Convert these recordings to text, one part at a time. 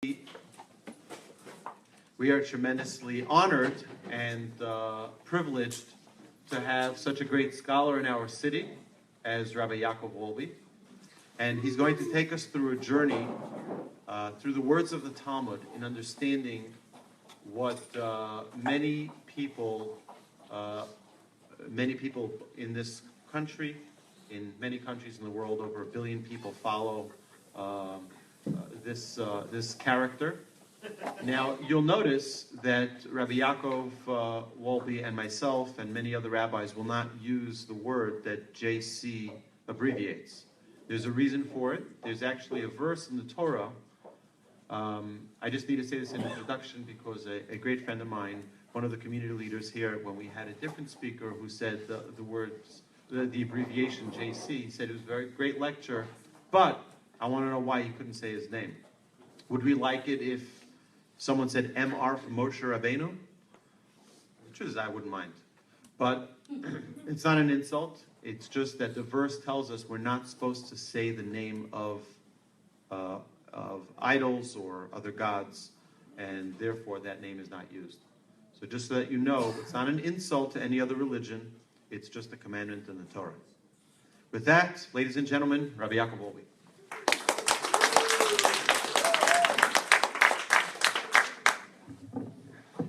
We are tremendously honored and privileged to have such a great scholar in our city as Rabbi Yaakov Wolbe. And he's going to take us through a journey through the words of the Talmud in understanding what many people in this country, in many countries in the world, over 1 billion people follow this character. Now, you'll notice that Rabbi Yaakov Wolbe and myself and many other rabbis will not use the word that JC abbreviates. There's a reason for it. There's actually a verse in the Torah. I just need to say this in introduction because a great friend of mine, one of the community leaders here, when we had a different speaker who said the words, the abbreviation JC, he said it was a very great lecture, but I want to know why he couldn't say his name. Would we like it if someone said MR for Moshe Rabbeinu? The truth is, I wouldn't mind. But it's not an insult. It's just that the verse tells us we're not supposed to say the name of idols or other gods, and therefore that name is not used. So just so that you know, it's not an insult to any other religion. It's just a commandment in the Torah. With that, ladies and gentlemen, Rabbi Yaakov Wolbe.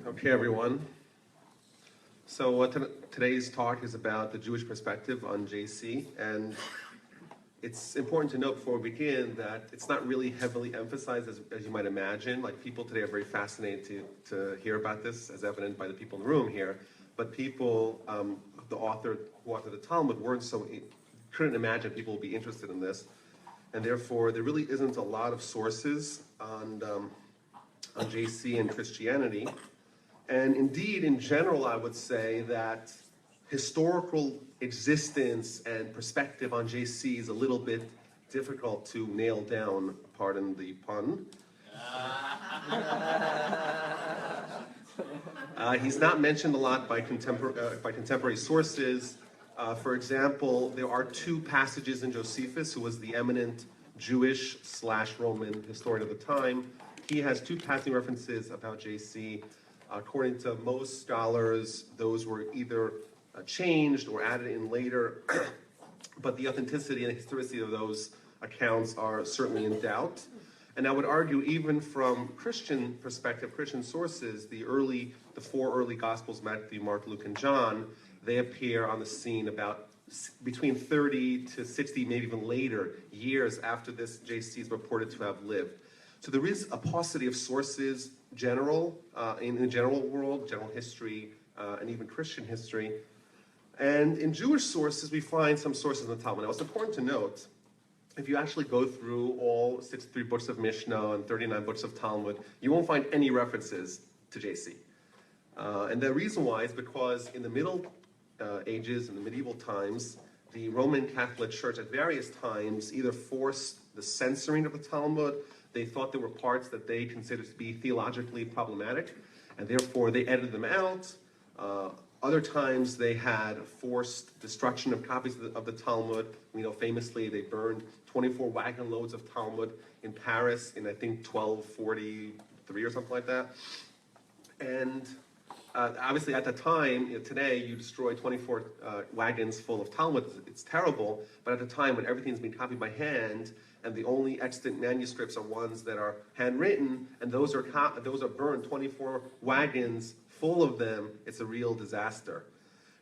Okay, everyone. So today's talk is about the Jewish perspective on JC, and it's important to note before we begin that it's not really heavily emphasized as you might imagine. Like, people today are very fascinated to hear about this, as evident by the people in the room here. But people, the author who authored the Talmud, couldn't imagine people would be interested in this, and therefore there really isn't a lot of sources on JC and Christianity. And indeed, in general, I would say that historical existence and perspective on JC is a little bit difficult to nail down, pardon the pun. He's not mentioned a lot by contemporary sources. For example, there are 2 passages in Josephus, who was the eminent Jewish/Roman historian of the time. He has 2 passing references about JC. According to most scholars, those were either changed or added in later, but the authenticity and historicity of those accounts are certainly in doubt. And I would argue, even from Christian perspective, Christian sources, the 4 early Gospels, Matthew, Mark, Luke, and John, they appear on the scene about between 30 to 60, maybe even later, years after this JC is reported to have lived. So there is a paucity of sources, in the general world, general history, and even Christian history. And in Jewish sources, we find some sources in the Talmud. Now, it's important to note, if you actually go through all 63 books of Mishnah and 39 books of Talmud, you won't find any references to JC. And the reason why is because in the Middle Ages, in the medieval times, the Roman Catholic Church at various times either forced the censoring of the Talmud. They thought there were parts that they considered to be theologically problematic, and therefore they edited them out. Other times they had forced destruction of copies of the Talmud. We know famously they burned 24 wagon loads of Talmud in Paris in, I think, 1243 or something like that. And obviously at the time, today you destroy 24 wagons full of Talmud. It's terrible, but at the time when everything's being copied by hand, and the only extant manuscripts are ones that are handwritten, and those are burned, 24 wagons full of them, it's a real disaster.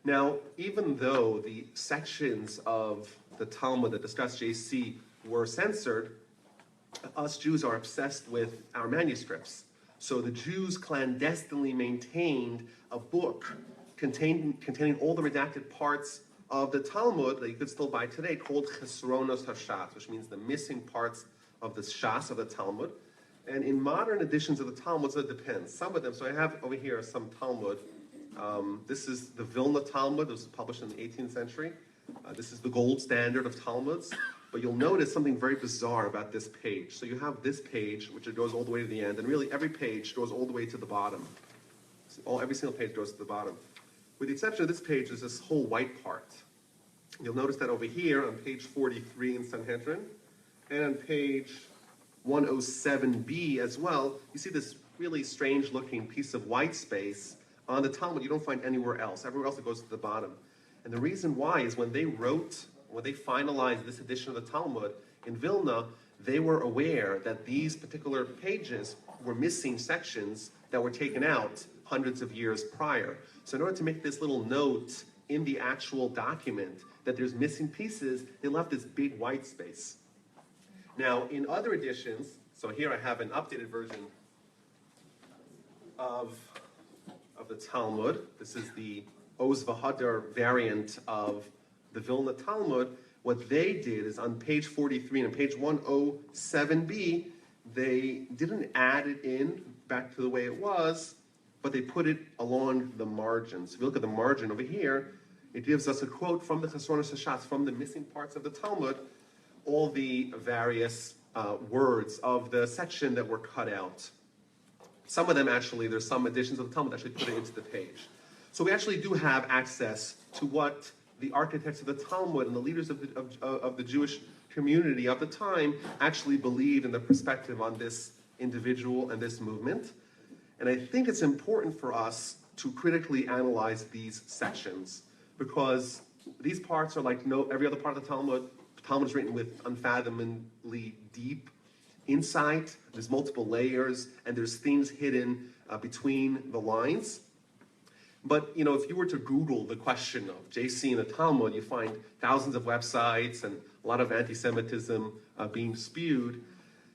Now, even though the sections of the Talmud that discuss JC were censored, us Jews are obsessed with our manuscripts. So the Jews clandestinely maintained a book containing all the redacted parts of the Talmud that you could still buy today, called Chesronos HaShas, which means the missing parts of the Shas of the Talmud. And in modern editions of the Talmud, so it depends. Some of them, so I have over here some Talmud. This is the Vilna Talmud. It was published in the 18th century. This is the gold standard of Talmuds. But you'll notice something very bizarre about this page. So you have this page, which it goes all the way to the end, and really every page goes all the way to the bottom. Every single page goes to the bottom. With the exception of this page, there's this whole white part. You'll notice that over here on page 43 in Sanhedrin, and on page 107b as well, you see this really strange looking piece of white space on the Talmud you don't find anywhere else. Everywhere else it goes to the bottom. And the reason why is when they finalized this edition of the Talmud in Vilna, they were aware that these particular pages were missing sections that were taken out hundreds of years prior. So in order to make this little note in the actual document that there's missing pieces, they left this big white space. Now, in other editions, so here I have an updated version of the Talmud. This is the Oz V'Hadar variant of the Vilna Talmud. What they did is on page 43 and on page 107b, they didn't add it in back to the way it was, but they put it along the margins. If you look at the margin over here, it gives us a quote from the Chasronos Hashatz, from the missing parts of the Talmud, all the various words of the section that were cut out. Some of them actually, there's some editions of the Talmud that actually put it into the page. So we actually do have access to what the architects of the Talmud and the leaders of the Jewish community of the time actually believed in the perspective on this individual and this movement. And I think it's important for us to critically analyze these sections, because these parts are like every other part of the Talmud. The Talmud is written with unfathomably deep insight. There's multiple layers, and there's things hidden between the lines. But if you were to Google the question of JC in the Talmud, you find thousands of websites and a lot of anti-Semitism being spewed.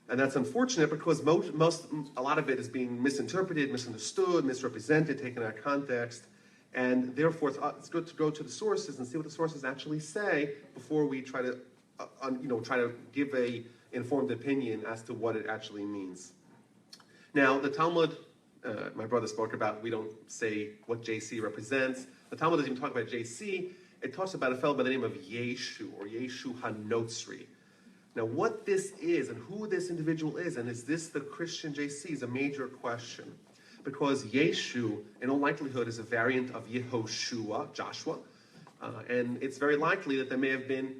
And that's unfortunate, because a lot of it is being misinterpreted, misunderstood, misrepresented, taken out of context. And therefore, it's good to go to the sources and see what the sources actually say before we try to give a informed opinion as to what it actually means. Now, the Talmud, my brother spoke about, we don't say what JC represents. The Talmud doesn't even talk about JC. It talks about a fellow by the name of Yeshu, or Yeshu HaNotzri. Now, what this is and who this individual is, and is this the Christian JC, is a major question. Because Yeshu, in all likelihood, is a variant of Yehoshua, Joshua. And it's very likely that there may have been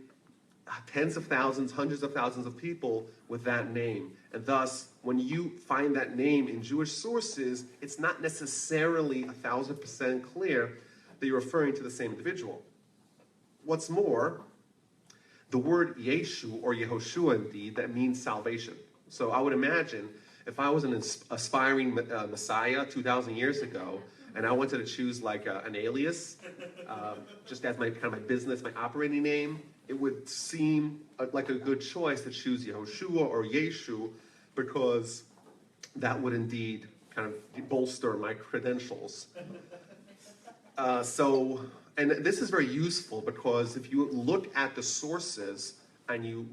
tens of thousands, hundreds of thousands of people with that name. And thus, when you find that name in Jewish sources, it's not necessarily 1,000% clear that you're referring to the same individual. What's more, the word Yeshu, or Yehoshua indeed, that means salvation. So I would imagine if I was an aspiring Messiah 2,000 years ago, and I wanted to choose like an alias, just as my business, my operating name, it would seem like a good choice to choose Yehoshua or Yeshu, because that would indeed kind of bolster my credentials. And this is very useful, because if you look at the sources and you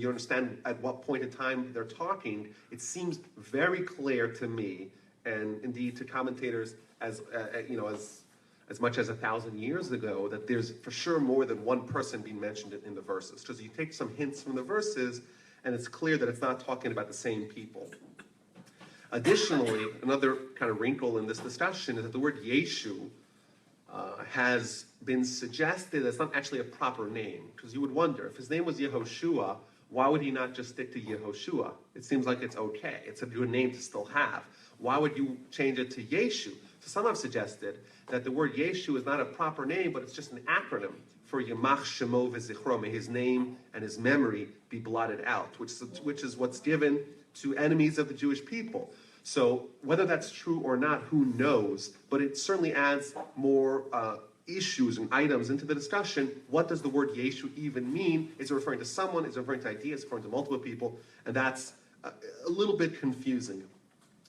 understand at what point in time they're talking, it seems very clear to me, and indeed to commentators as much as 1,000 years ago, that there's for sure more than one person being mentioned in the verses. Because you take some hints from the verses, and it's clear that it's not talking about the same people. Additionally, another kind of wrinkle in this discussion is that the word Yeshu has been suggested as not actually a proper name. Because you would wonder, if his name was Yehoshua, why would he not just stick to Yehoshua? It seems like it's okay. It's a good name to still have. Why would you change it to Yeshu? So some have suggested that the word Yeshu is not a proper name, but it's just an acronym for Yamach Shemo V'Zichro. May his name and his memory be blotted out, which is what's given to enemies of the Jewish people. So whether that's true or not, who knows? But it certainly adds more issues and items into the discussion. What does the word Yeshu even mean? Is it referring to someone? Is it referring to ideas? Is it referring to multiple people? And that's a little bit confusing.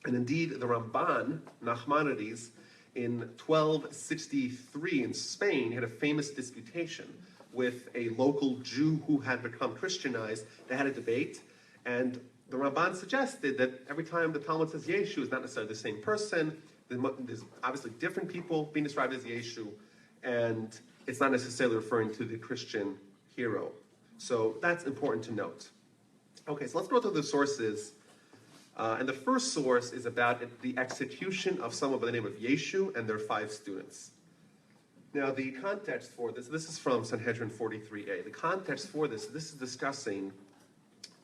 And indeed, the Ramban, Nachmanides, in 1263 in Spain, had a famous disputation with a local Jew who had become Christianized. They had a debate, and the Ramban suggested that every time the Talmud says Yeshu, it's not necessarily the same person. There's obviously different people being described as Yeshu, and it's not necessarily referring to the Christian hero. So that's important to note. Okay, so let's go to the sources. And the first source is about the execution of someone by the name of Yeshu and their 5 students. Now, the context for this is from Sanhedrin 43a. The context for this is discussing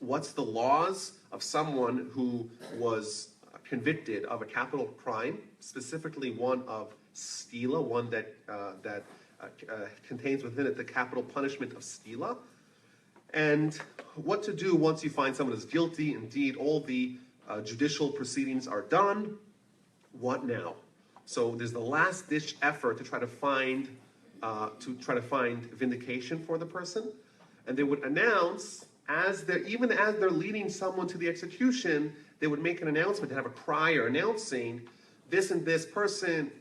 what's the laws of someone who was convicted of a capital crime, specifically one of stila, one that contains within it the capital punishment of stila, and what to do once you find someone is guilty. Indeed, all the judicial proceedings are done. What now? So there's the last-ditch effort to try to find vindication for the person, and they would announce even as they're leading someone to the execution, they would make an announcement to have a crier announcing this and this person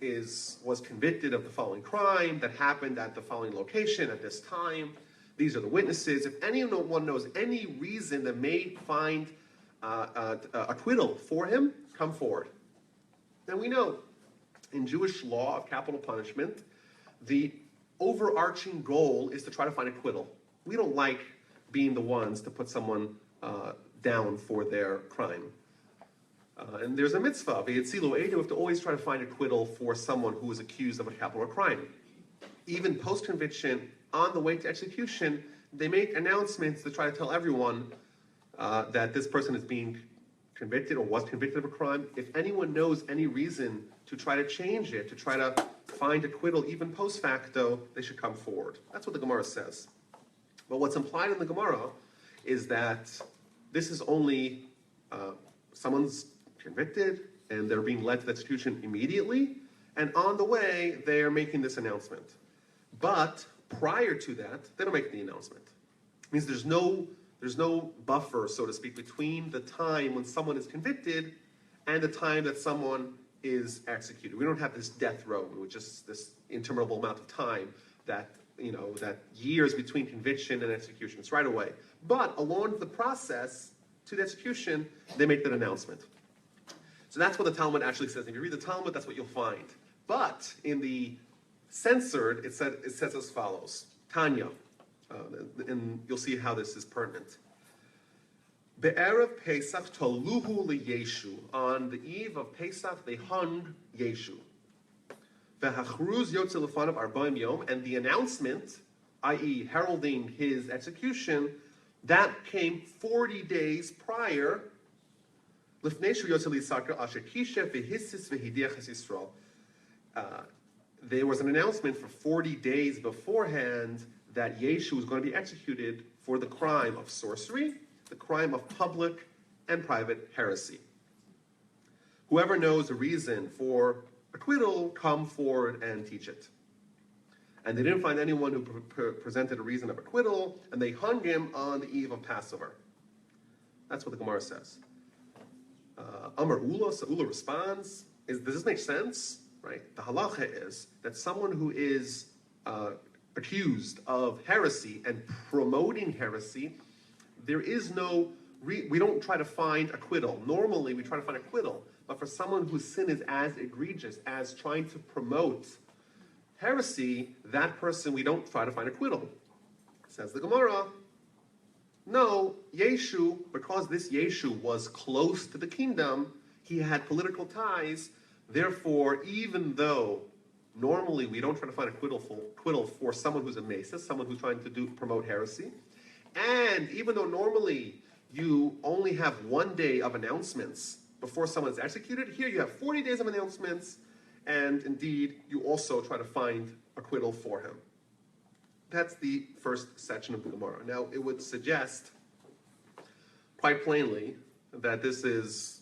was convicted of the following crime that happened at the following location at this time. These are the witnesses. If anyone knows any reason that may find acquittal for him, come forward. Now we know in Jewish law of capital punishment, the overarching goal is to try to find acquittal. We don't like being the ones to put someone down for their crime. And there's a mitzvah, we have to always try to find acquittal for someone who is accused of a capital crime. Even post-conviction, on the way to execution, they make announcements to try to tell everyone that this person is being convicted or was convicted of a crime. If anyone knows any reason to try to change it, to try to find acquittal even post facto, they should come forward. That's what the Gemara says. But what's implied in the Gemara is that this is only someone's convicted and they're being led to the execution immediately, and on the way they're making this announcement. But prior to that, they don't make the announcement. It means there's no buffer, so to speak, between the time when someone is convicted and the time that someone is executed. We don't have this death row, which is this interminable amount of time that years between conviction and execution. It's right away. But along the process to the execution, they make that announcement. So that's what the Talmud actually says. If you read the Talmud, that's what you'll find. But in the censored, it says as follows. Tanya, and you'll see how this is pertinent. Be'erev Pesach toluhu liyeshu. On the eve of Pesach, they hung Yeshu. Ve'hachruz yotze lefanav arba'im yom, and the announcement, i.e. heralding his execution, that came 40 days prior. Lifnei shu yotze lisakar asher kishe ve'hissis ve'hidiach es Yisrael. There was an announcement for 40 days beforehand that Yeshu was going to be executed for the crime of sorcery, the crime of public and private heresy. Whoever knows a reason for acquittal, come forward and teach it. And they didn't find anyone who presented a reason of acquittal, and they hung him on the eve of Passover. That's what the Gemara says. Amar Ula, so Ula responds, does this make sense? Right? The halacha is that someone who is accused of heresy and promoting heresy, there is no, we don't try to find acquittal. Normally we try to find acquittal, but for someone whose sin is as egregious as trying to promote heresy, that person we don't try to find acquittal. Says the Gemara, no, Yeshu, because this Yeshu was close to the kingdom, he had political ties, therefore, even though normally we don't try to find acquittal for someone who's a Mesa, someone who's trying to promote heresy, and even though normally you only have 1 day of announcements before someone is executed, here you have 40 days of announcements, and indeed you also try to find acquittal for him. That's the first section of the Gemara. Now, it would suggest quite plainly that this is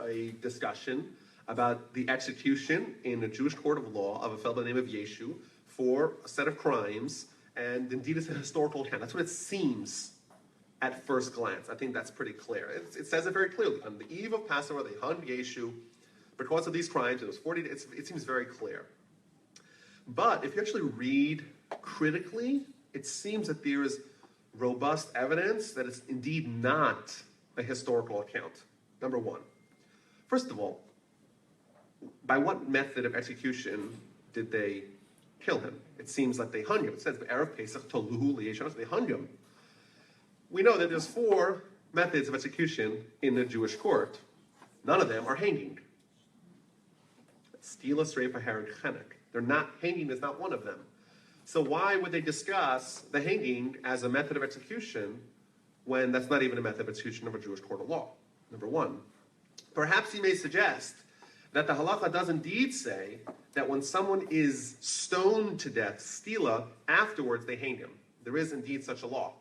a discussion about the execution in a Jewish court of law of a fellow by the name of Yeshu for a set of crimes, and indeed it's a historical account. That's what it seems at first glance. I think that's pretty clear. It says it very clearly. On the eve of Passover, they hung Yeshu because of these crimes. It was 40 days. It seems very clear. But if you actually read critically, it seems that there is robust evidence that it's indeed not a historical account. Number one. First of all, by what method of execution did they kill him? It seems like they hung him. It says, Erev Pesach toluhu liyeshu, they hung him. We know that there's 4 methods of execution in the Jewish court. None of them are hanging. Stila, Sreifa, Herod, Chenek. They're not, hanging is not one of them. So why would they discuss the hanging as a method of execution when that's not even a method of execution of a Jewish court of law? number one. Perhaps he may suggest that the halacha does indeed say that when someone is stoned to death, stila, afterwards they hang him. There is indeed such a law.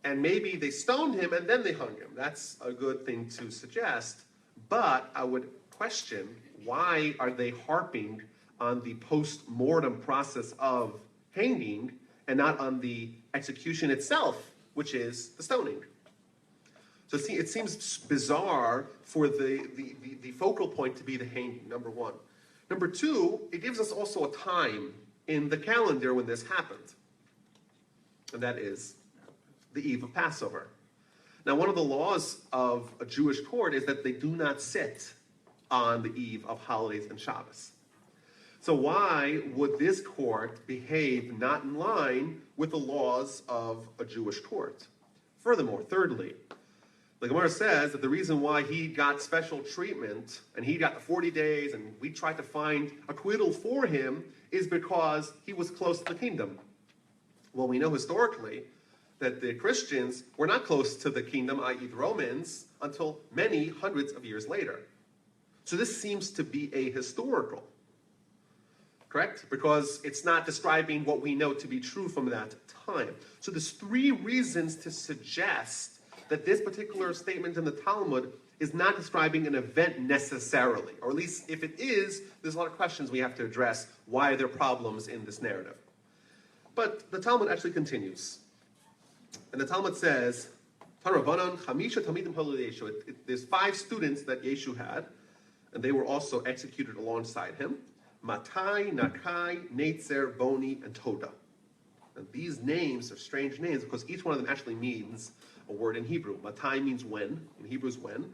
And maybe they stoned him and then they hung him. That's a good thing to suggest. But I would question, why are they harping on the post-mortem process of hanging and not on the execution itself, which is the stoning? So it seems bizarre for the focal point to be the hanging, number one. Number two, it gives us also a time in the calendar when this happened. And that is the eve of Passover. Now, one of the laws of a Jewish court is that they do not sit on the eve of holidays and Shabbos. So why would this court behave not in line with the laws of a Jewish court? Furthermore, thirdly, the Gemara says that the reason why he got special treatment and he got the 40 days and we tried to find acquittal for him is because he was close to the kingdom. Well, we know historically that the Christians were not close to the kingdom, i.e. the Romans, until many hundreds of years later. So this seems to be ahistorical, correct? Because it's not describing what we know to be true from that time. So there's three reasons to suggest that this particular statement in the Talmud is not describing an event necessarily, or at least if it is, there's a lot of questions we have to address. Why are there problems in this narrative? But the Talmud actually continues. And the Talmud says, there's 5 students that Yeshu had, and they were also executed alongside him. Matai, Nakai, Netzer, Boni, and Toda. And these names are strange names because each one of them actually means a word in Hebrew. Matai means when, in Hebrew is when.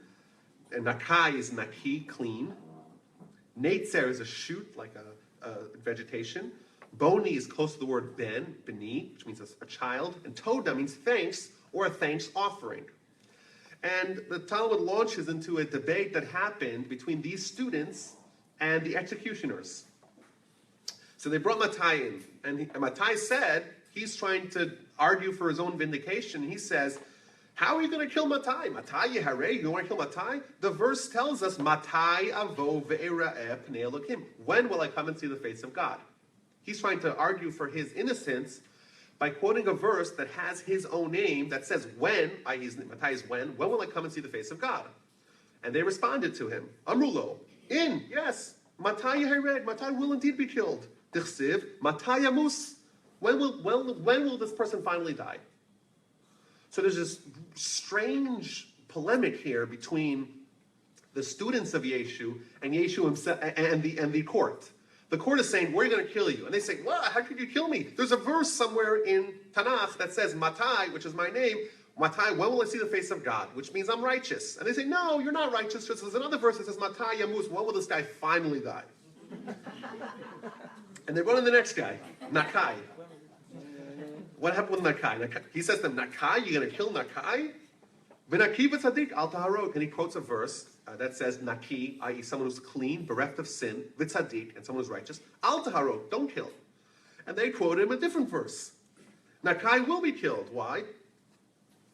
And Nakai is naki, clean. Netzer is a shoot, like a vegetation. Boni is close to the word ben, beni, which means a child. And Toda means thanks, or a thanks offering. And the Talmud launches into a debate that happened between these students and the executioners. So they brought Matai in, and Matai said, he's trying to argue for his own vindication. He says, how are you going to kill Matai? Matai Yeharei, you want to kill Matai? The verse tells us, Matai avo ve'era'eh pnei Elokim. When will I come and see the face of God? He's trying to argue for his innocence by quoting a verse that has his own name that says when, i.e. Matai is when will I come and see the face of God? And they responded to him, Amrulo, yes, Matai Yehared, Matai will indeed be killed. Dichsiv, Matai Yamus, when will this person finally die? So there's this strange polemic here between the students of Yeshu and Yeshu himself and the court. The court is saying, we're going to kill you. And they say, well, how could you kill me? There's a verse somewhere in Tanakh that says, Matai, which is my name, Matai, when will I see the face of God? Which means I'm righteous. And they say, no, you're not righteous. There's another verse that says, Matai Yamus, when will this guy finally die? And they run to the next guy, Nakai. What happened with Nakai? He says to them, Nakai, you're going to kill Nakai? V'naki v'tzadik al taharot. And he quotes a verse that says Naki, i.e. someone who's clean, bereft of sin, v'tzadik, and someone who's righteous. Al taharot, don't kill. And they quote him a different verse. Nakai will be killed. Why?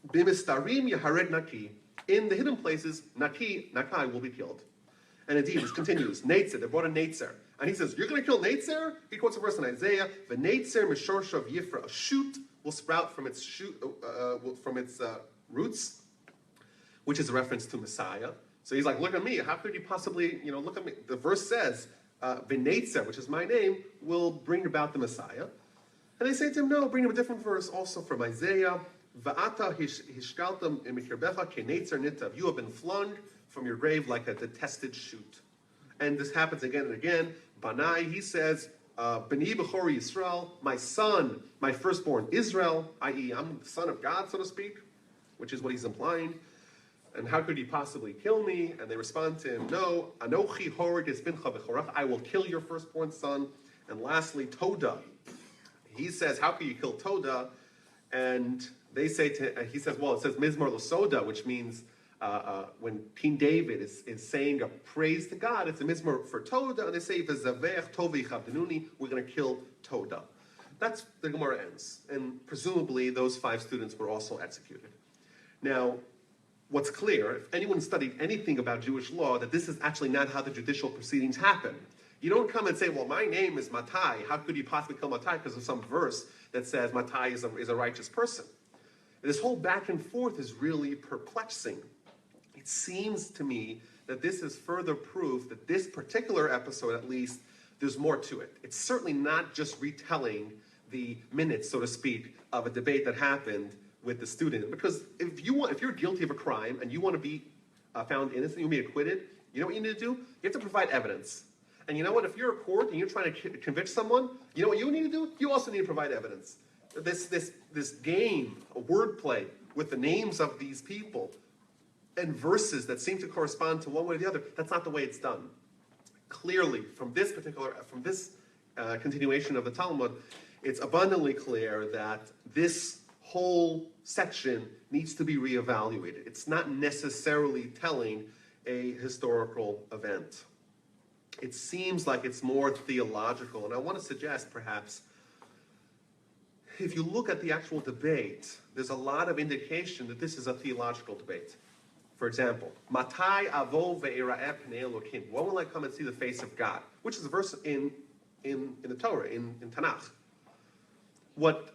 Bimistarim yahared Naki. In the hidden places, Nakai will be killed. And indeed, this continues. Netzer, they brought a Netzer. And he says, you're going to kill Netzer? He quotes a verse in Isaiah, V'netzer mishorsha of Yifra, a shoot will sprout from its roots, which is a reference to Messiah. So he's like, look at me. How could you possibly, look at me? The verse says, V'netzer, which is my name, will bring about the Messiah. And they say to him, no, bring him a different verse also from Isaiah. Va'ata hishkaltam imikirbecha kenetzer nitav. You have been flung from your grave like a detested shoot. And this happens again and again. Banai, he says, B'ni b'chori Yisrael, my son, my firstborn Israel, i.e. I'm the son of God, so to speak, which is what he's implying. And how could he possibly kill me? And they respond to him, no, Anochi horig es bincha v'chorach, I will kill your firstborn son. And lastly, Toda. He says, how could you kill Toda? And they say he says, well, it says Mizmor L'Soda, which means when King David is saying a praise to God, it's a Mizmor for Toda, and they say, we're going to kill Toda. That's the Gemara ends. And presumably those 5 students were also executed. Now, what's clear, if anyone studied anything about Jewish law, that this is actually not how the judicial proceedings happen. You don't come and say, well, my name is Matai. How could you possibly kill Matai because of some verse that says Matai is a righteous person? And this whole back and forth is really perplexing. It seems to me that this is further proof that this particular episode, at least, there's more to it. It's certainly not just retelling the minutes, so to speak, of a debate that happened with the student. Because if you're guilty of a crime and you want to be found innocent, you want to be acquitted, you know what you need to do? You have to provide evidence. And you know what? If you're a court and you're trying to convict someone, you know what you need to do? You also need to provide evidence. This game, a wordplay with the names of these people and verses that seem to correspond to one way or the other, that's not the way it's done. Clearly, from this continuation of the Talmud, it's abundantly clear that this whole section needs to be reevaluated. It's not necessarily telling a historical event. It seems like it's more theological, and I want to suggest perhaps, if you look at the actual debate, there's a lot of indication that this is a theological debate. For example, Matai avo ve'ira'eh pnei Elokim. When will I come and see the face of God? Which is a verse in the Torah, in Tanakh. What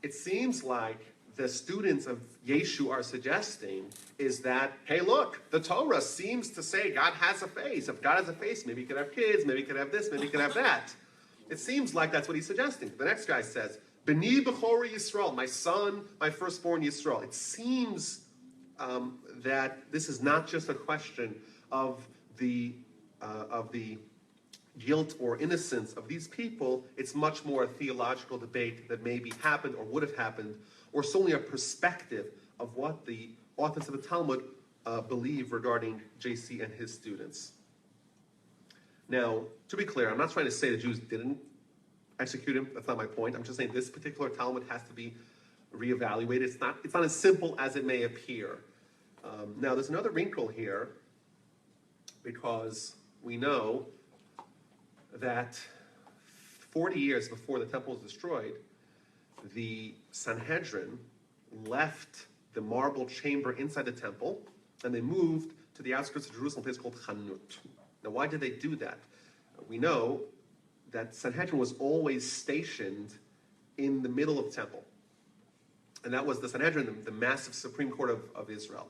it seems like the students of Yeshu are suggesting is that, hey, look, the Torah seems to say God has a face. If God has a face, maybe he could have kids, maybe he could have this, maybe he could have that. It seems like that's what he's suggesting. The next guy says, B'ni B'chori Yisrael, my son, my firstborn Yisrael. It seems that this is not just a question of the guilt or innocence of these people. It's much more a theological debate that maybe happened or would have happened, or certainly a perspective of what the authors of the Talmud believe regarding JC and his students. Now, to be clear, I'm not trying to say the Jews didn't execute him. That's not my point. I'm just saying this particular Talmud has to be reevaluated. It's not as simple as it may appear. Now, there's another wrinkle here, because we know that 40 years before the temple was destroyed, the Sanhedrin left the marble chamber inside the temple, and they moved to the outskirts of Jerusalem, a place called Chanut. Now, why did they do that? We know that Sanhedrin was always stationed in the middle of the temple. And that was the Sanhedrin, the massive Supreme Court of Israel.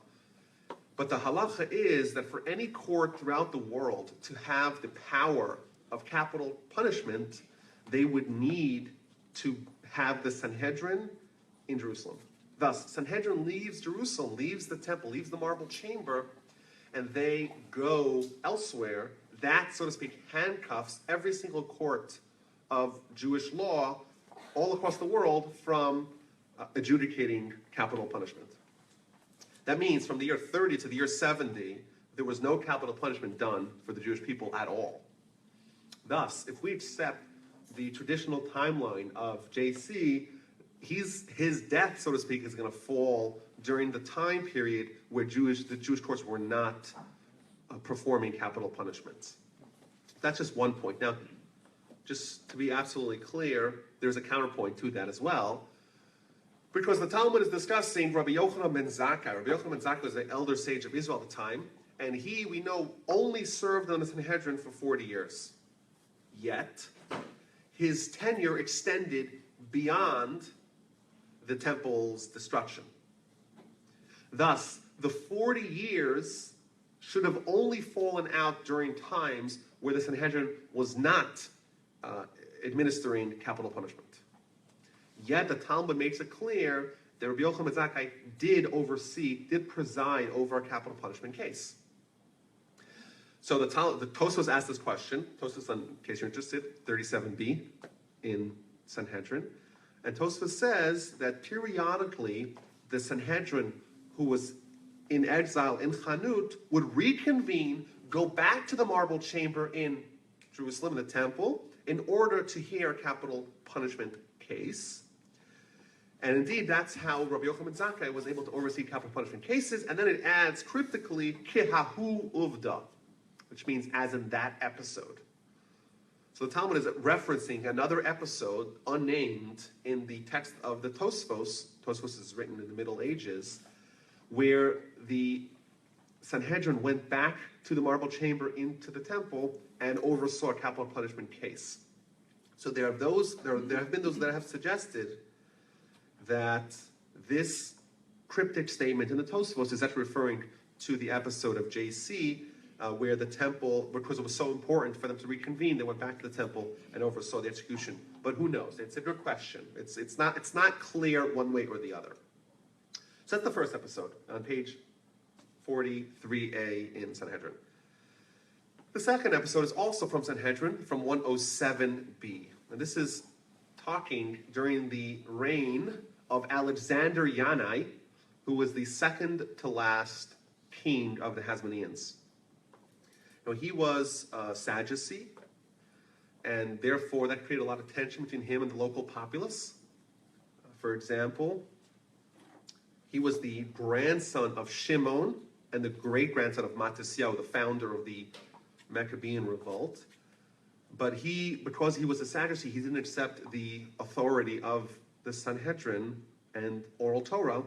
But the halacha is that for any court throughout the world to have the power of capital punishment, they would need to have the Sanhedrin in Jerusalem. Thus, Sanhedrin leaves Jerusalem, leaves the temple, leaves the marble chamber, and they go elsewhere. That, so to speak, handcuffs every single court of Jewish law all across the world from adjudicating capital punishment. That means from the year 30 to the year 70, there was no capital punishment done for the Jewish people at all. Thus, if we accept the traditional timeline of JC, his death, so to speak, is going to fall during the time period where the Jewish courts were not performing capital punishments. That's just one point. Now, just to be absolutely clear, there's a counterpoint to that as well, because the Talmud is discussing Rabbi Yochanan ben Zakkai. Rabbi Yochanan ben Zakkai was the elder sage of Israel at the time, and he, we know, only served on the Sanhedrin for 40 years. Yet, his tenure extended beyond the temple's destruction. Thus, the 40 years should have only fallen out during times where the Sanhedrin was not administering capital punishment. Yet the Talmud makes it clear that Rabbi Yochanan ben Zakkai did preside over a capital punishment case. So the Tosfos asked this question. Tosfos, in case you're interested, 37b in Sanhedrin. And Tosfos says that periodically the Sanhedrin, who was in exile in Chanut, would reconvene, go back to the marble chamber in Jerusalem, in the temple, in order to hear a capital punishment case. And indeed, that's how Rabbi Yochanan ben Zakkai was able to oversee capital punishment cases. And then it adds cryptically, Kehahu uvda, which means as in that episode. So the Talmud is referencing another episode, unnamed, in the text of the Tosfos. Tosfos is written in the Middle Ages, where the Sanhedrin went back to the marble chamber into the temple and oversaw a capital punishment case. So there have been those that have suggested that this cryptic statement in the Tosfos is actually referring to the episode of JC, where the temple, because it was so important for them to reconvene, they went back to the temple and oversaw the execution. But who knows? It's a good question. It's not clear one way or the other. So that's the first episode on page 43a in Sanhedrin. The second episode is also from Sanhedrin, from 107b. And this is talking during the reign of Alexander Yanai, who was the second to last king of the Hasmoneans. Now, he was a Sadducee, and therefore that created a lot of tension between him and the local populace. For example, he was the grandson of Shimon and the great-grandson of Mattityahu, the founder of the Maccabean revolt. But because he was a Sadducee, he didn't accept the authority of the Sanhedrin and oral Torah.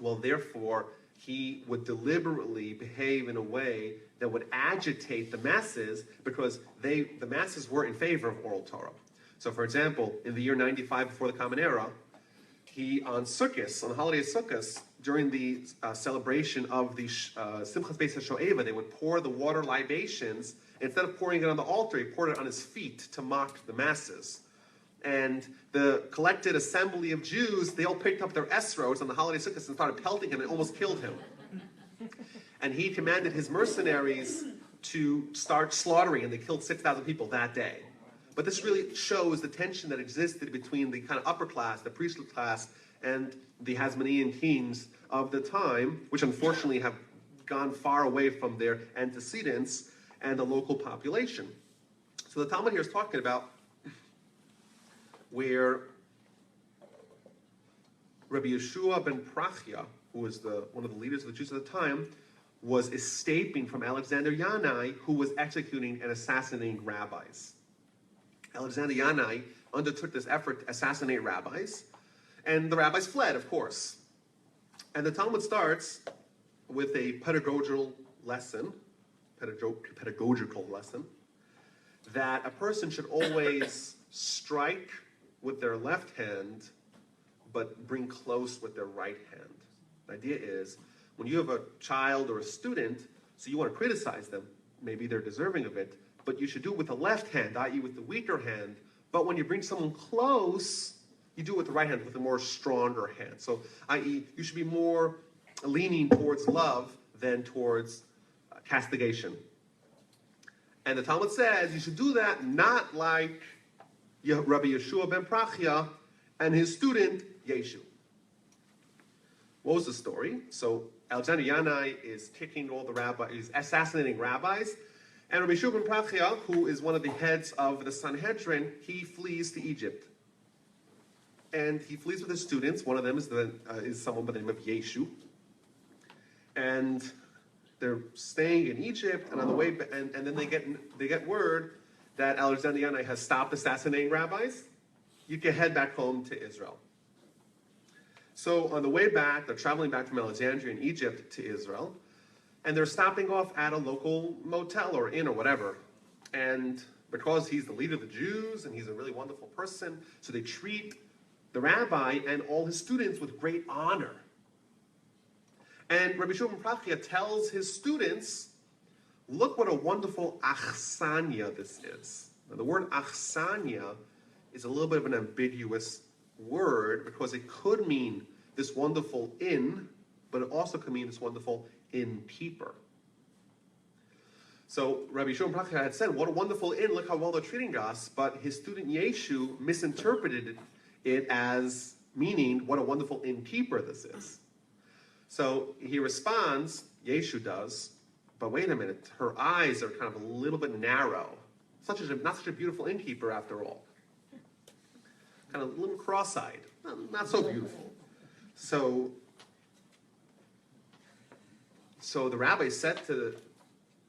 Well, therefore, he would deliberately behave in a way that would agitate the masses, because the masses were in favor of oral Torah. So, for example, in the year 95 before the Common Era, on the holiday of Sukkot, during the celebration of the Simchas Beis HaShoeva, they would pour the water libations. Instead of pouring it on the altar, he poured it on his feet to mock the masses. And the collected assembly of Jews, they all picked up their esros on the holiday of Sukkot and started pelting him and almost killed him. And he commanded his mercenaries to start slaughtering, and they killed 6,000 people that day. But this really shows the tension that existed between the kind of upper class, the priestly class, and the Hasmonean kings of the time, which unfortunately have gone far away from their antecedents and the local population. So the Talmud here is talking about where Rabbi Yeshua ben Prachia, who was one of the leaders of the Jews at the time, was escaping from Alexander Yanai, who was executing and assassinating rabbis. Alexander Yanai undertook this effort to assassinate rabbis, and the rabbis fled, of course. And the Talmud starts with a pedagogical lesson, that a person should always strike with their left hand, but bring close with their right hand. The idea is, when you have a child or a student, so you want to criticize them, maybe they're deserving of it, but you should do it with the left hand, i.e. with the weaker hand. But when you bring someone close, you do it with the right hand, with a more stronger hand. So, i.e. you should be more leaning towards love than towards castigation. And the Talmud says you should do that not like Rabbi Yeshua ben Prachia and his student Yeshu. What was the story? So Alexander Yanai is kicking all the rabbis, he's assassinating rabbis, and Rabbi Yeshua ben Prachia, who is one of the heads of the Sanhedrin, he flees to Egypt. And he flees with his students. One of them is someone by the name of Yeshu. And they're staying in Egypt, and on the way, and then they get word that Alexander Yanai has stopped assassinating rabbis. You can head back home to Israel. So on the way back, they're traveling back from Alexandria in Egypt to Israel, and they're stopping off at a local motel or inn or whatever. And because he's the leader of the Jews and he's a really wonderful person, so they treat the rabbi and all his students with great honor. And Rabbi Yeshua ben Prachia tells his students, look what a wonderful achsanya this is. Now, the word achsanya is a little bit of an ambiguous word because it could mean this wonderful inn, but it also could mean this wonderful innkeeper. So Rabbi Yeshua ben Prachia had said, what a wonderful inn, look how well they're treating us, but his student Yeshu misinterpreted it as meaning what a wonderful innkeeper this is. So he responds, Yeshu does, but wait a minute, her eyes are kind of a little bit narrow. Not such a beautiful innkeeper after all. Kind of a little cross-eyed, not so beautiful. So the rabbi said to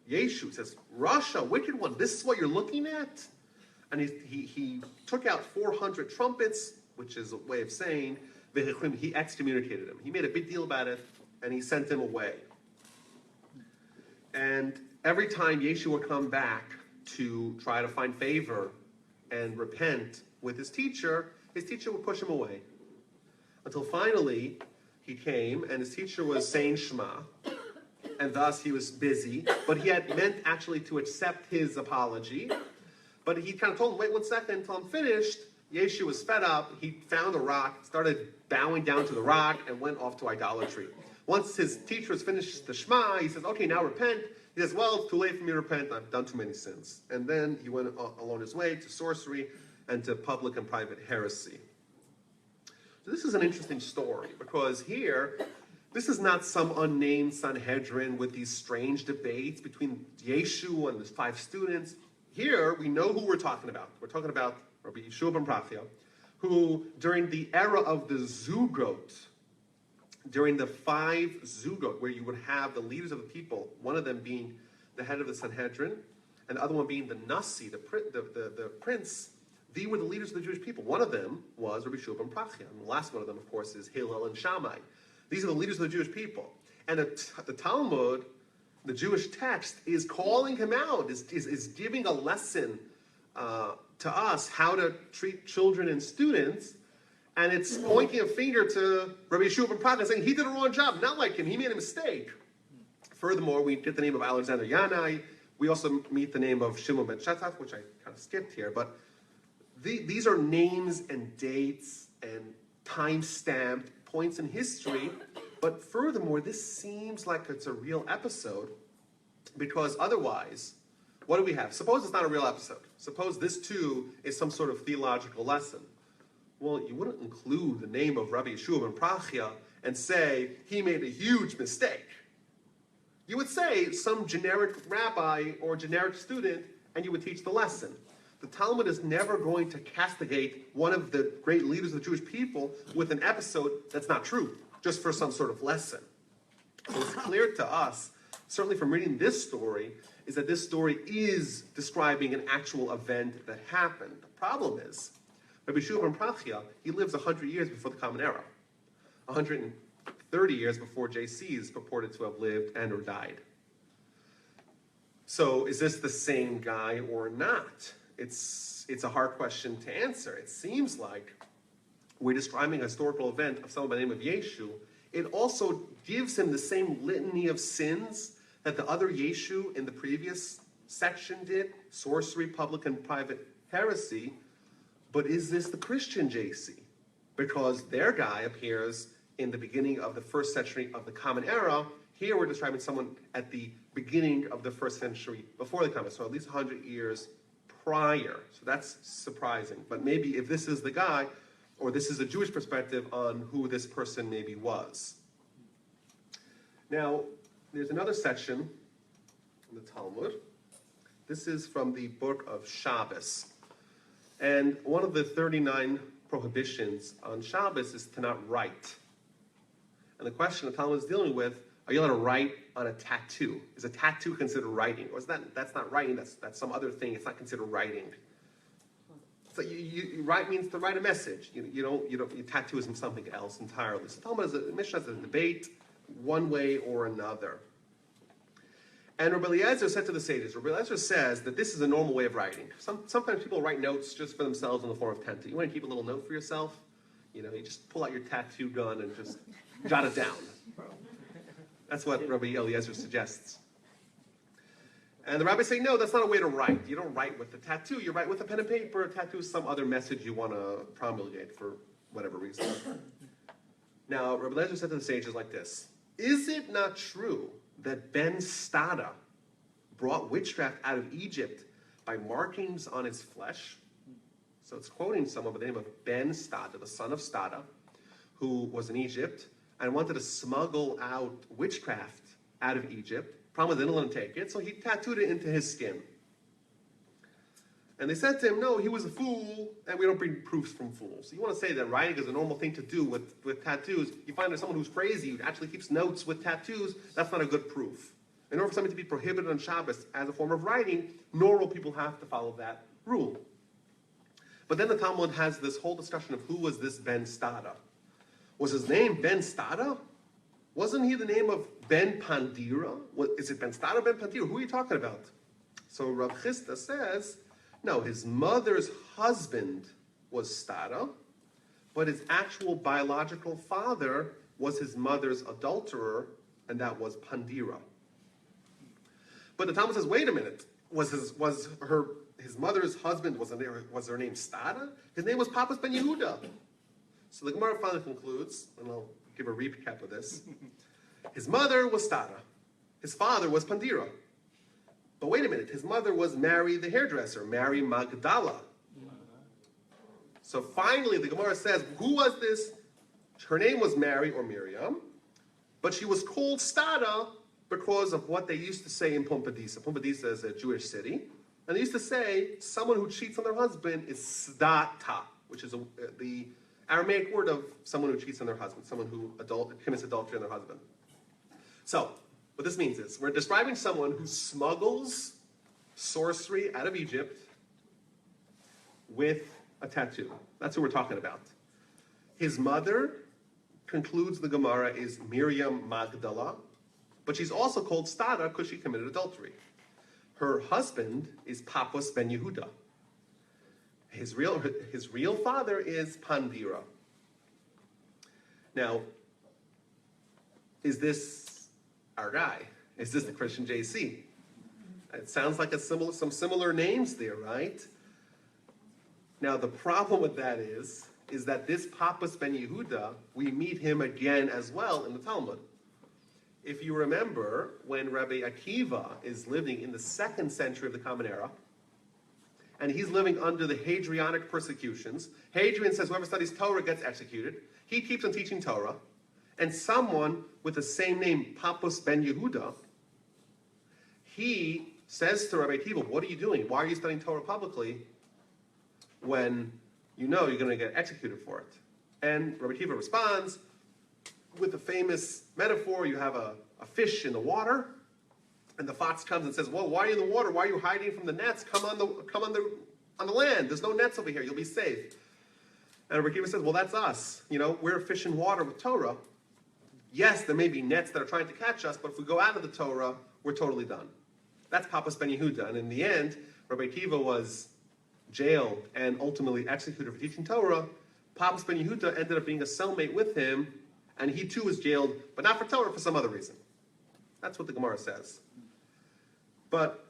Yeshu, says, Rasha, wicked one, this is what you're looking at? And he took out 400 trumpets, which is a way of saying, he excommunicated him. He made a big deal about it, and he sent him away. And every time Yeshu would come back to try to find favor and repent with his teacher would push him away. Until finally, he came, and his teacher was saying Shema, and thus he was busy, but he had meant actually to accept his apology. But he kind of told him, wait 1 second until I'm finished. Yeshu was fed up. He found a rock, started bowing down to the rock, and went off to idolatry. Once his teacher has finished the Shema, he says, okay, now repent. He says, well, it's too late for me to repent. I've done too many sins. And then he went along his way to sorcery and to public and private heresy. So this is an interesting story, because here, this is not some unnamed Sanhedrin with these strange debates between Yeshu and his 5 students. Here, we know who we're talking about. We're talking about Rabbi Yeshua ben Prachia, who, during the era of the Zugot, during the 5 Zugot, where you would have the leaders of the people, one of them being the head of the Sanhedrin, and the other one being the Nasi, the prince, they were the leaders of the Jewish people. One of them was Rabbi Yeshua ben Prachia, and the last one of them, of course, is Hillel and Shammai. These are the leaders of the Jewish people. And the Talmud, the Jewish text, is calling him out, is giving a lesson to us how to treat children and students, and it's pointing a finger to Rabbi Yeshua ben Prachia, saying he did a wrong job, not like him, he made a mistake. Furthermore, we get the name of Alexander Yanai. We also meet the name of Shimon ben Shetach, which I kind of skipped here, but these are names and dates and time-stamped points in history. But furthermore, this seems like it's a real episode, because otherwise, what do we have? Suppose it's not a real episode. Suppose this too is some sort of theological lesson. Well, you wouldn't include the name of Rabbi Yeshua ben Prachia and say he made a huge mistake. You would say some generic rabbi or generic student, and you would teach the lesson. The Talmud is never going to castigate one of the great leaders of the Jewish people with an episode that's not true, just for some sort of lesson. So it's clear to us, certainly from reading this story, is that this story is describing an actual event that happened. The problem is, Rabbi Yeshua ben Prachia, he lives 100 years before the Common Era, 130 years before JC is purported to have lived and or died. So is this the same guy or not? It's a hard question to answer. It seems like we're describing a historical event of someone by the name of Yeshu. It also gives him the same litany of sins that the other Yeshu in the previous section did, sorcery, public and private heresy. But is this the Christian JC? Because their guy appears in the beginning of the 1st century of the Common Era. Here we're describing someone at the beginning of the 1st century before the Common, so at least 100 years prior. So that's surprising. But maybe if this is the guy, or this is a Jewish perspective on who this person maybe was. Now, there's another section in the Talmud. This is from the book of Shabbos. And one of the 39 prohibitions on Shabbos is to not write. And the question the Talmud is dealing with, are you allowed to write on a tattoo? Is a tattoo considered writing? Or is that's not writing, that's some other thing, it's not considered writing. So you write means to write a message. You tattoo is something else entirely. So Talmud Mishnah has a debate one way or another. And Rabbi Eliezer said to the sages, Rabbi Eliezer says that this is a normal way of writing. Sometimes people write notes just for themselves in the form of tenta. You want to keep a little note for yourself? You just pull out your tattoo gun and just jot it down. That's what Rabbi Eliezer suggests. And the rabbis say, no, that's not a way to write. You don't write with the tattoo. You write with a pen and paper. A tattoo is some other message you want to promulgate for whatever reason. Now, Rabbi Eliezer said to the sages like this, is it not true that Ben Stada brought witchcraft out of Egypt by markings on his flesh? So it's quoting someone by the name of Ben Stada, the son of Stada, who was in Egypt and wanted to smuggle out witchcraft out of Egypt. Problem was they didn't let him take it, so he tattooed it into his skin. And they said to him, no, he was a fool, and we don't bring proofs from fools. So you want to say that writing is a normal thing to do with tattoos. You find that someone who's crazy, who actually keeps notes with tattoos, that's not a good proof. In order for something to be prohibited on Shabbos as a form of writing, normal people have to follow that rule. But then the Talmud has this whole discussion of who was this Ben Stada. Was his name Ben Stada? Wasn't he the name of Ben Pandira? Is it Ben Stada or Ben Pandira? Who are you talking about? So Rav Chisda says, no, his mother's husband was Stada, but his actual biological father was his mother's adulterer, and that was Pandira. But the Talmud says, wait a minute, was his mother's husband, was her name Stada? His name was Papas Ben Yehuda. So the Gemara finally concludes, and I'll give a recap of this. His mother was Stada. His father was Pandira. But wait a minute, his mother was Mary the hairdresser, Mary Magdala. So finally the Gemara says, who was this? Her name was Mary or Miriam, but she was called Stada because of what they used to say in Pumbedisa. Pumbedisa is a Jewish city. And they used to say, someone who cheats on their husband is Sdata, which is the Aramaic word of someone who cheats on their husband, someone who commits adultery on their husband. So, what this means is, we're describing someone who smuggles sorcery out of Egypt with a tattoo. That's who we're talking about. His mother, concludes the Gemara, is Miriam Magdala, but she's also called Stada because she committed adultery. Her husband is Papas Ben Yehuda. His real father is Pandira. Now, is this our guy? Is this the Christian JC? It sounds like some similar names there, right? Now, the problem with that is that this Papas Ben Yehuda, we meet him again as well in the Talmud. If you remember, when Rabbi Akiva is living in the 2nd century of the Common Era, and he's living under the Hadrianic persecutions, Hadrian says whoever studies Torah gets executed. He keeps on teaching Torah, and someone with the same name, Papas Ben Yehuda, he says to Rabbi Akiva, what are you doing? Why are you studying Torah publicly when you know you're going to get executed for it? And Rabbi Akiva responds with the famous metaphor, you have a fish in the water, and the fox comes and says, well, why are you in the water? Why are you hiding from the nets? Come on the land. There's no nets over here. You'll be safe. And Rabbi Akiva says, well, that's us. You know, we're fish in water with Torah. Yes, there may be nets that are trying to catch us, but if we go out of the Torah, we're totally done. That's Papas Ben Yehuda. And in the end, Rabbi Akiva was jailed and ultimately executed for teaching Torah. Papas Ben Yehuda ended up being a cellmate with him, and he too was jailed, but not for Torah, for some other reason. That's what the Gemara says. But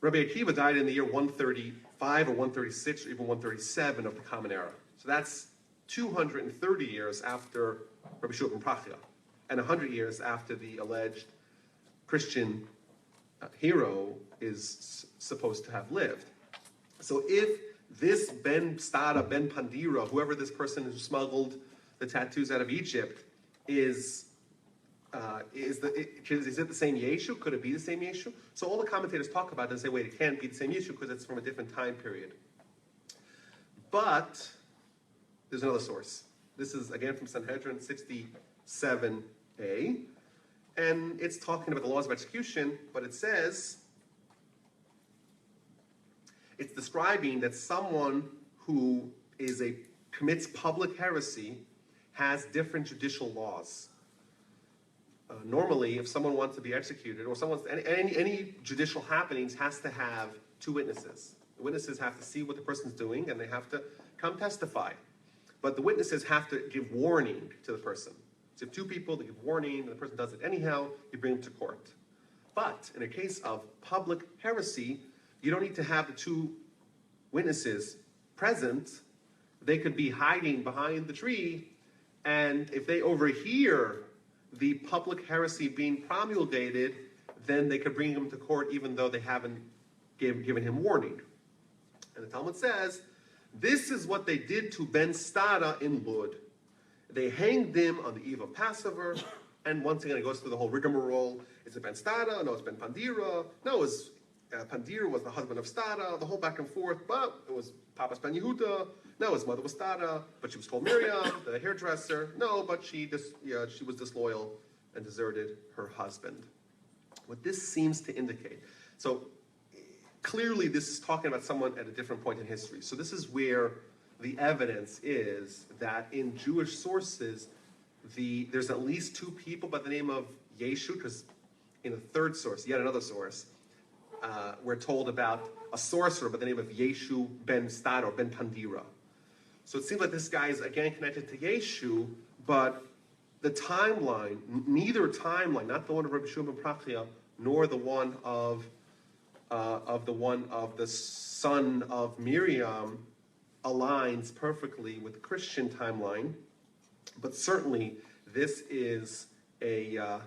Rabbi Akiva died in the year 135 or 136 or even 137 of the Common Era. So that's 230 years after Rabbi Shua ben Prachia, and 100 years after the alleged Christian hero is supposed to have lived. So if this Ben Stada, Ben Pandira, whoever this person who smuggled the tattoos out of Egypt, is it the same Yeshu? Could it be the same Yeshu? So all the commentators talk about it and say, wait, it can't be the same Yeshu because it's from a different time period. But there's another source. This is, again, from Sanhedrin 67a, and it's talking about the laws of execution, but it says, it's describing that someone who commits public heresy has different judicial laws. Normally, if someone wants to be executed, or any judicial happenings has to have 2 witnesses. The witnesses have to see what the person's doing, and they have to come testify. But the witnesses have to give warning to the person. So if 2 people, they give warning, and the person does it anyhow, you bring them to court. But in a case of public heresy, you don't need to have the 2 witnesses present. They could be hiding behind the tree, and if they overhear the public heresy being promulgated, then they could bring him to court even though they haven't given him warning. And the Talmud says, this is what they did to Ben Stada in Lud. They hanged him on the eve of Passover, and once again it goes through the whole rigmarole. Is it Ben Stada? No, it's Ben Pandira. No, it's Pandira was the husband of Stada, the whole back and forth, but it was Papas Ben Yehuda. No, his mother was Stada, but she was called Miriam, the hairdresser. No, but she was disloyal and deserted her husband. What this seems to indicate, so clearly this is talking about someone at a different point in history. So this is where the evidence is that in Jewish sources, there's at least two people by the name of Yeshu, because in a third source, yet another source, we're told about a sorcerer by the name of Yeshu ben Stad or ben Pandira. So it seems like this guy is again connected to Yeshu, but the timeline, neither timeline, not the one of Rabbi Shimon ben Prachia, nor the one of the son of Miriam, aligns perfectly with the Christian timeline. But certainly, this is an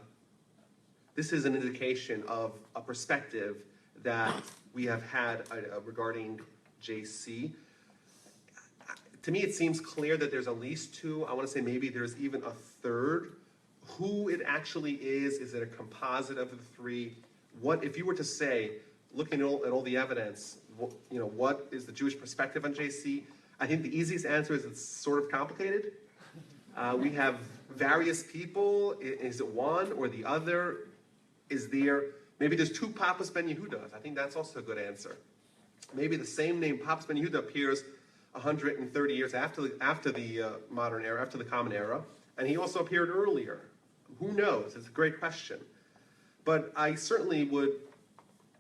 indication of a perspective that we have had regarding JC. To me, it seems clear that there's at least two. I want to say maybe there's even a third. Who it actually is it a composite of the three? What if you were to say, looking at all the evidence, what is the Jewish perspective on JC? I think the easiest answer is it's sort of complicated. We have various people. Is it one or the other? Is there, maybe there's two Papas ben Yehudas. I think that's also a good answer. Maybe the same name, Papas ben Yehuda, appears 130 years after the modern era, after the Common Era, and he also appeared earlier. Who knows? It's a great question. But I certainly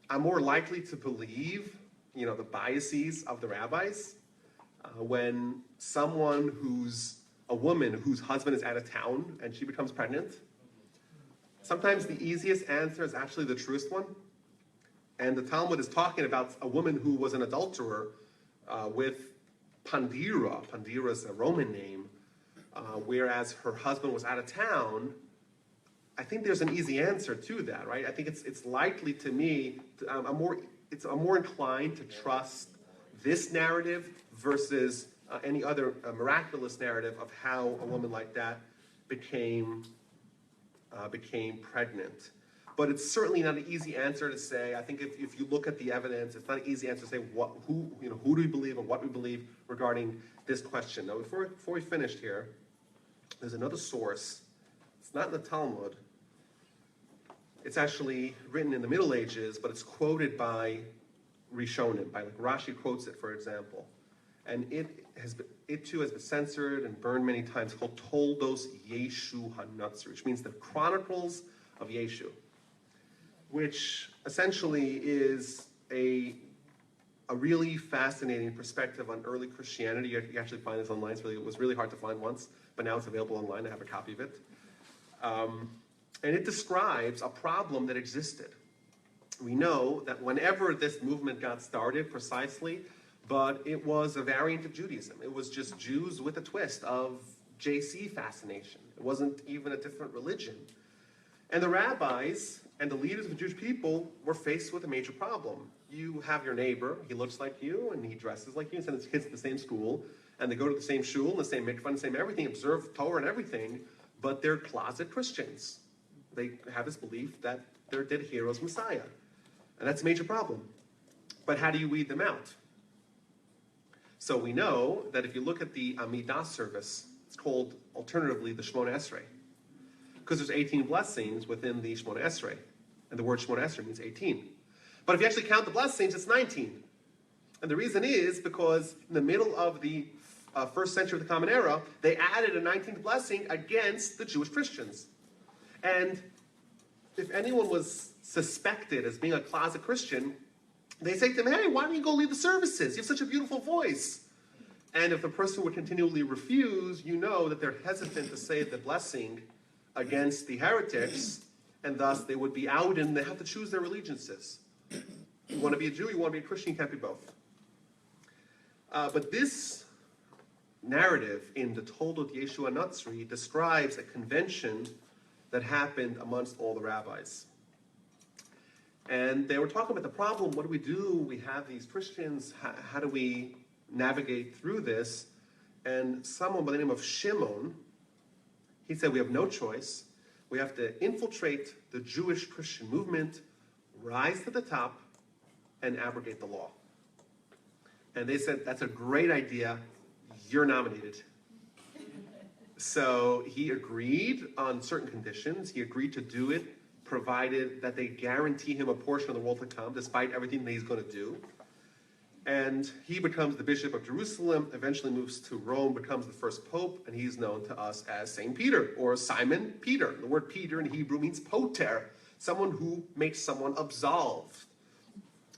I'm more likely to believe, the biases of the rabbis when a woman whose husband is out of town and she becomes pregnant. Sometimes the easiest answer is actually the truest one. And the Talmud is talking about a woman who was an adulterer with Pandira. Pandira is a Roman name. Whereas her husband was out of town. I think there's an easy answer to that, right? I think it's likely to me, I'm more inclined to trust this narrative versus any other miraculous narrative of how a woman like that became pregnant. But it's certainly not an easy answer to say. I think if you look at the evidence, it's not an easy answer to say who do we believe and what we believe regarding this question. Now, before we finish here, there's another source. It's not in the Talmud. It's actually written in the Middle Ages, but it's quoted by Rishonim, Rashi quotes it, for example. And it too has been censored and burned many times, called Toldos Yeshu HaNatzri, which means the Chronicles of Yeshu, which essentially is a really fascinating perspective on early Christianity. You can actually find this online. It was really hard to find once, but now it's available online. I have a copy of it. And it describes a problem that existed. We know that whenever this movement got started, precisely, but it was a variant of Judaism. It was just Jews with a twist of JC fascination. It wasn't even a different religion. And the rabbis and the leaders of the Jewish people were faced with a major problem. You have your neighbor, he looks like you, and he dresses like you, and sends his kids to the same school, and they go to the same shul, and the same mikvah, and the same everything, observe Torah and everything, but they're closet Christians. They have this belief that their dead hero's Messiah. And that's a major problem. But how do you weed them out? So we know that if you look at the Amidah service, it's called alternatively the Shemona Esrei, because there's 18 blessings within the Shemona Esrei, and the word Shemona Esrei means 18. But if you actually count the blessings, it's 19. And the reason is because in the middle of the first century of the Common Era, they added a 19th blessing against the Jewish Christians. And if anyone was suspected as being a closet Christian, they say to them, hey, why don't you go lead the services? You have such a beautiful voice. And if the person would continually refuse, you know that they're hesitant to say the blessing against the heretics, and thus they would be out and they have to choose their allegiances. You want to be a Jew, you want to be a Christian, you can't be both. But this narrative in the Toldot Yeshu HaNatzri describes a convention that happened amongst all the rabbis. And they were talking about the problem. What do we do? We have these Christians. How do we navigate through this? And someone by the name of Shimon, he said, we have no choice. We have to infiltrate the Jewish Christian movement, rise to the top, and abrogate the law. And they said, that's a great idea. You're nominated. So he agreed on certain conditions. He agreed to do it, provided that they guarantee him a portion of the world to come, despite everything that he's going to do. And he becomes the Bishop of Jerusalem, eventually moves to Rome, becomes the first pope, and he's known to us as Saint Peter, or Simon Peter. The word Peter in Hebrew means poter, someone who makes someone absolved.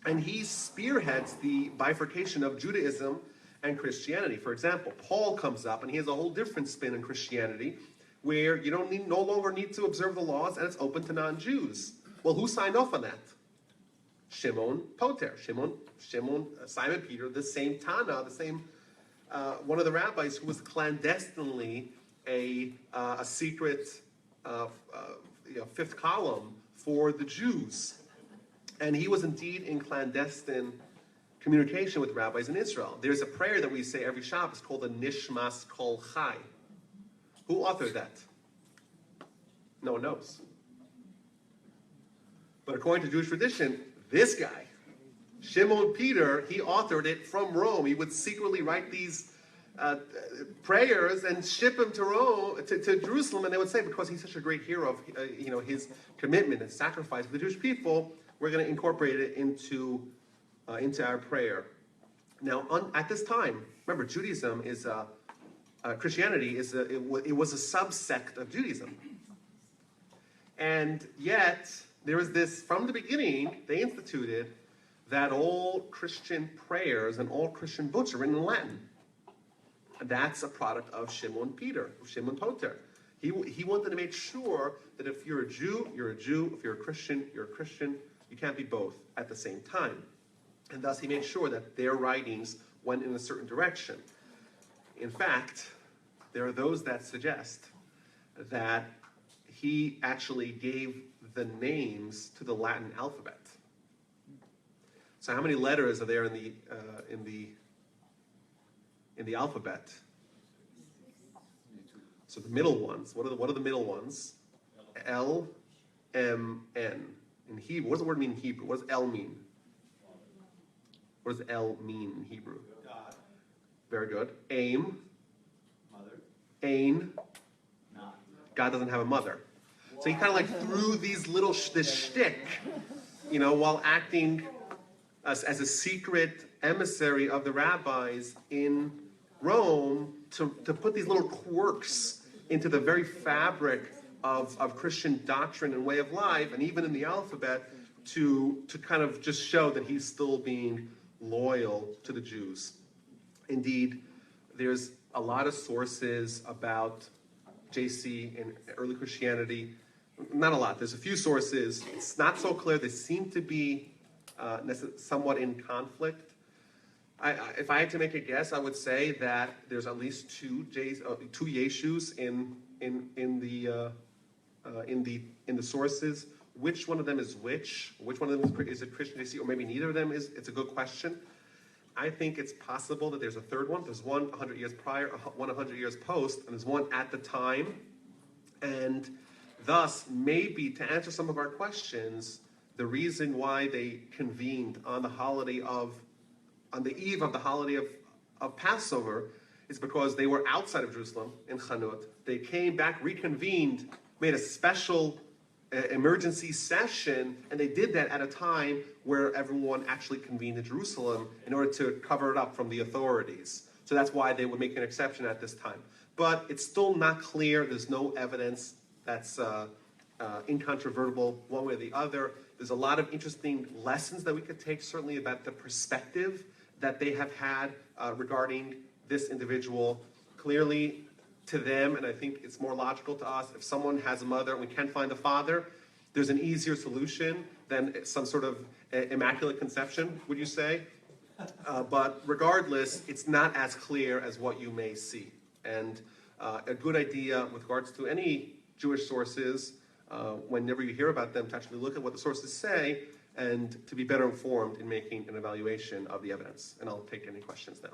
And he spearheads the bifurcation of Judaism and Christianity. For example, Paul comes up, and he has a whole different spin in Christianity, where you no longer need to observe the laws, and it's open to non-Jews. Well, who signed off on that? Shimon Poter, Simon Peter, the same Tana, the same one of the rabbis who was clandestinely a secret fifth column for the Jews, and he was indeed in clandestine communication with rabbis in Israel. There's a prayer that we say every Shabbos called the Nishmas Kol Chai. Who authored that? No one knows. But according to Jewish tradition, this guy, Shimon Peter, he authored it from Rome. He would secretly write these prayers and ship them to Rome, to Jerusalem, and they would say, because he's such a great hero of his commitment and sacrifice for the Jewish people, we're going to incorporate it into our prayer. Now, at this time, remember, Judaism is Christianity it was a subsect of Judaism, and yet there was this, from the beginning, they instituted that all Christian prayers and all Christian books are written in Latin. That's a product of Shimon Peter, Shimon Poter. He wanted to make sure that if you're a Jew, you're a Jew. If you're a Christian, you're a Christian. You can't be both at the same time. And thus he made sure that their writings went in a certain direction. In fact, there are those that suggest that he actually gave the names to the Latin alphabet. So how many letters are there in the alphabet? So the middle ones. What are the middle ones? L, M, N. In Hebrew, what does the word mean in Hebrew? What does L mean? What does L mean in Hebrew? God. Very good. Aim. Mother. Ain. Not. God doesn't have a mother. So he kind of like threw these little this shtick, while acting as a secret emissary of the rabbis in Rome to put these little quirks into the very fabric of Christian doctrine and way of life, and even in the alphabet, to kind of just show that he's still being loyal to the Jews. Indeed, there's a lot of sources about JC in early Christianity. Not a lot. There's a few sources. It's not so clear. They seem to be somewhat in conflict. If I had to make a guess, I would say that there's at least two Yeshus in the sources. Which one of them is which? Which one of them is a Christian JC, or maybe neither of them is? It's a good question. I think it's possible that there's a third one. There's one 100 years prior, one 100 years post, and there's one at the time. And thus, maybe to answer some of our questions, the reason why they convened on the eve of the holiday of Passover is because they were outside of Jerusalem in Chanut. They came back, reconvened, made a special emergency session, and they did that at a time where everyone actually convened in Jerusalem in order to cover it up from the authorities. So that's why they would make an exception at this time. But it's still not clear. There's no evidence that's incontrovertible one way or the other. There's a lot of interesting lessons that we could take, certainly about the perspective that they have had regarding this individual. Clearly, to them, and I think it's more logical to us, if someone has a mother and we can't find a father, there's an easier solution than some sort of immaculate conception, would you say? But regardless, it's not as clear as what you may see. And a good idea with regards to any Jewish sources, whenever you hear about them, to actually look at what the sources say and to be better informed in making an evaluation of the evidence. And I'll take any questions now.